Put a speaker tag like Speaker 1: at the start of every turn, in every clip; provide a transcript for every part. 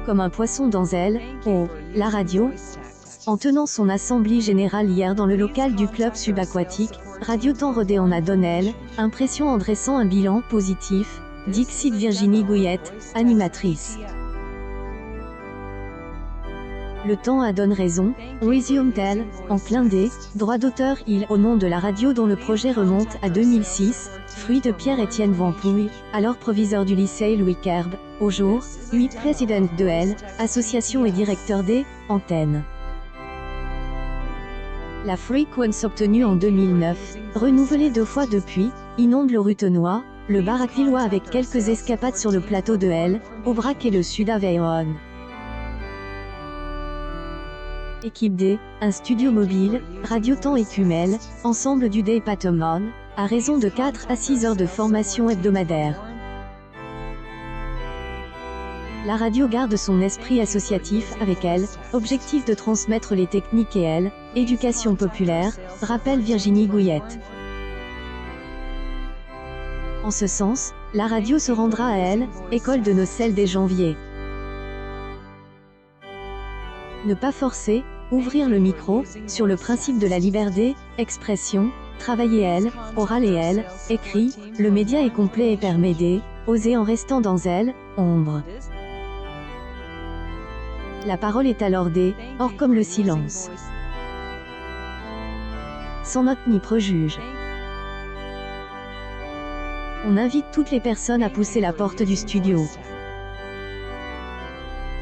Speaker 1: comme un poisson dans elle, la radio. En tenant son assemblée générale hier dans le local du club subaquatique, Radio Temps Rodé en a donné impression en dressant un bilan positif, dixit Virginie Gouillette, animatrice. Le temps a donné raison, resume-t-elle, en plein des droits d'auteur au nom de la radio dont le projet remonte à 2006, fruit de Pierre-Étienne Vampouille, alors proviseur du lycée Louis Kerb, au jour, président de L, association et directeur des antennes. La fréquence obtenue en 2009, renouvelée 2 fois depuis, inonde le Rutenois, le Barraquillois avec quelques escapades sur le plateau de L, Aubrac et le Sud-Aveyron. Équipe D, un studio mobile, Radio Temps et Cumel, ensemble du département, à raison de 4 à 6 heures de formation hebdomadaire. La radio garde son esprit associatif avec elle, objectif de transmettre les techniques et elle, éducation populaire, rappelle Virginie Gouillette. En ce sens, la radio se rendra à elle, école de Nocelle dès janvier. Ne pas forcer, ouvrir le micro, sur le principe de la liberté, expression, travailler elle, oral et elle, écrit, le média est complet et permet oser en restant dans elle, ombre. La parole est alors hors comme le silence. Sans note ni préjuge. On invite toutes les personnes à pousser la porte du studio.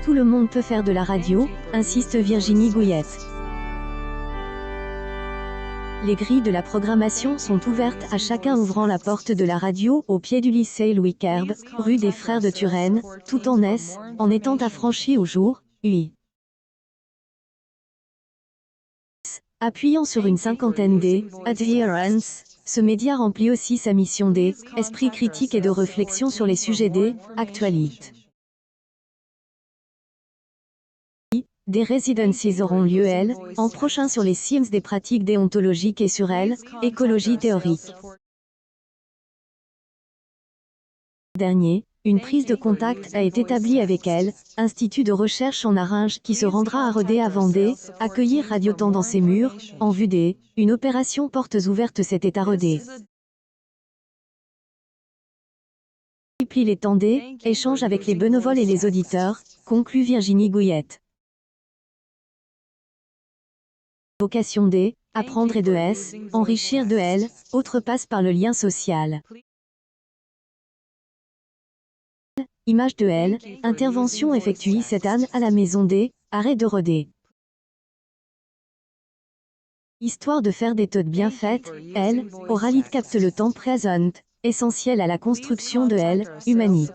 Speaker 1: Tout le monde peut faire de la radio, insiste Virginie Gouillette. Les grilles de la programmation sont ouvertes à chacun ouvrant la porte de la radio au pied du lycée Louis Kerb, rue des Frères de Turenne, tout en étant affranchi au jour, Appuyant sur une cinquantaine adherents, ce média remplit aussi sa mission esprit critique et de réflexion sur les sujets actualités. Des residencies auront lieu en prochain sur les sciences des pratiques déontologiques et sur écologie théorique. Dernier, une prise de contact a été établie avec Institut de recherche en Aringe qui se rendra à Rodé avant accueillir Radio Temps dans ses murs, en vue une opération portes ouvertes cet à Rodé. Multiplie les temps échange avec les bénévoles et les auditeurs, conclut Virginie Gouillette. Vocation apprendre et enrichir de autre passe par le lien social. Image de intervention effectuée cette année à la maison arrêt de Rodé. Histoire de faire des toutes bien faites, oralité capte le temps présent, essentiel à la construction de humanité.